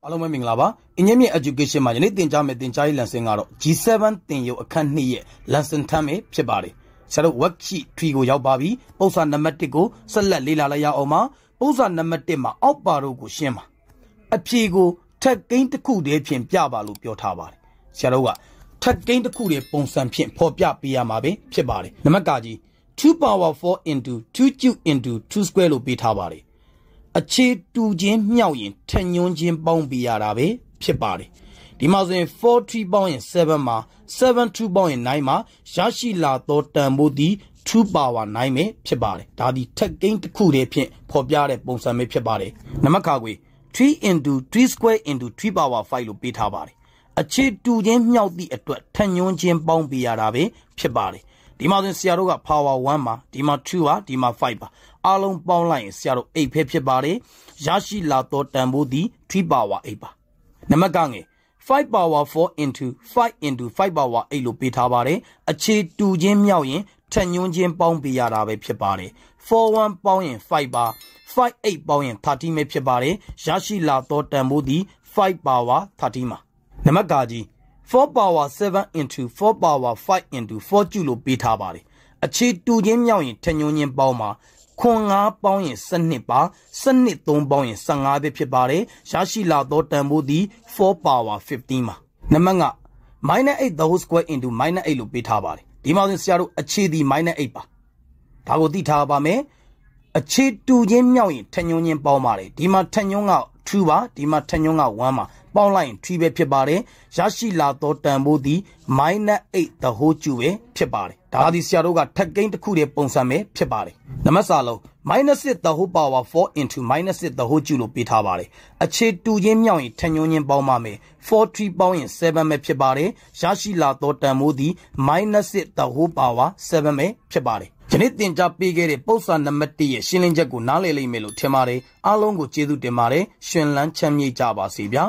အားလုံးပဲမင်္ဂလာပါ Ingyin education မှာယနေ့သင်ကြားမယ့်သင်ကြားရေး lesson ကတော့ G7 သင်ယူအခန်း2ရဲ့ Lesson-10 ပဲဖြစ်ပါတယ်ဆရာတို့ worksheet 3ကိုရောက်ပါပြီပုံစံနံပါတ်1ကိုဆက်လက်လေ့လာလိုက်ရအောင်ပါပုံစံနံပါတ်1မှာအောက်ပါတို့ကိုရှင်းပါအဖြေကိုထက်ကိန်းတစ်ခုတည်းဖြင့်ပြပါလို့ပြောထားပါတယ်ဆရာတို့ကထက်ကိန်းတစ်ခုတည်းပုံစံဖြင့်ဖော်ပြပေးရမှာပဲဖြစ်ပါတယ်နံပါတ်ကကြီး 2 power 4 into 2 cube into 2 square လို့ပေးထားပါတယ်အခြေတူချင်းမြောက်ရင်ထညွန်းချင်းပေါင်းပြရတာပဲဖြစ်ပါတယ်ဒီမှာဆိုရင်4 3ပေါင်းရင်7မှာ7 2ပေါင်းရင်9မှာရရှိလာသောတန်ဖိုးသည်2 power 9ပဲဖြစ်ပါတယ်ဒါဒီထက်ကိန်းတစ်ခုတည်းဖြင့်ဖော်ပြတဲ့ပုံစံပဲဖြစ်ပါတယ်နံပါတ်ခါခွေ3 into 3 square into 3 power 5လို့ပေးထားပါတယ်အခြေတူချင်းမြောက်သည့်အတွက်ထညွန်းချင်းပေါင်းပြရတာပဲဖြစ်ပါတယ်ဒီမှာဆိုဆရာတို့က power 1ပါဒီမှာ2ပါဒီမှာ5ပါအားလုံးပေါင်းလိုက်ရင်ဆရာတို့8ပဲဖြစ်ပါတယ်ရရှိလာသောတန်ဖိုးသည်3 power 8ပါနံပါတ်ကငယ်5 power 4 into 5 into 5 power 8လို့ပေးထားပါတယ်အခြေတူချင်းမြောက်ရင်ထညွန်းချင်းပေါင်းပြရတာပဲဖြစ်ပါတယ်4 1ပေါင်းရင်5ပါ5 8ပေါင်းရင်13ပဲဖြစ်ပါတယ်ရရှိလာသောတန်ဖိုးသည်5 power 13ပါနံပါတ်ကကြီး4 power 7 into 4 power 5 into 4 cube လို့ပေးထားပါတယ်အခြေတူချင်းမြောက်ရင်ထညွန်းချင်းပေါင်းပါခွန်5ပေါင်းရင်12ပါ12 3ပေါင်းရင်15ပဲဖြစ်ပါတယ်ရရှိလာသောတန်ဖိုးသည်4 power 15ပါနံပါတ်က -8 the whole square into -8 လို့ပေးထားပါတယ်ဒီမှာဆရာတို့အခြေသည် -8 ပါဒါကိုသိထားပါမယ်အခြေတူချင်းမြောက်ရင်ထညွန်းချင်းပေါင်းပါတယ်ဒီမှာထညွန်းက2ပါဒီမှာထညွန်းက1ပါပေါင်းလိုက်ရင်3ပဲဖြစ်ပါတယ်ရရှိလာသောတန်ဖိုးသည် -8 the whole cube ပဲဖြစ်ပါတယ်ဒါသည်ဆရာတို့ကထက်ကိန်းတစ်ခုတည်းပုံစံပဲဖြစ်ပါတယ်နံပါတ်စာလုံး -6 the whole power 4 into -6 the whole cube လို့ပေးထားပါတယ်အခြေတူချင်းမြောက်ရင်ထညွန်းချင်းပေါင်းပါမယ်4 3ပေါင်းရင်7ပဲဖြစ်ပါတယ်ရရှိလာသောတန်ဖိုးသည် -6 the whole power 7ပဲဖြစ်ပါတယ်ယနေ့သင်ကြားပေးခဲ့တဲ့ပုံစံနံပါတ်1ရဲ့ရှင်းလင်းချက်ကိုနားလည်လိမ့်မယ်လို့ထင်ပါတယ်အားလုံးကိုကျေးဇူးတင်ပါတယ်ရှင်လန်းချမ်းမြေ့ကြပါစေဗျာ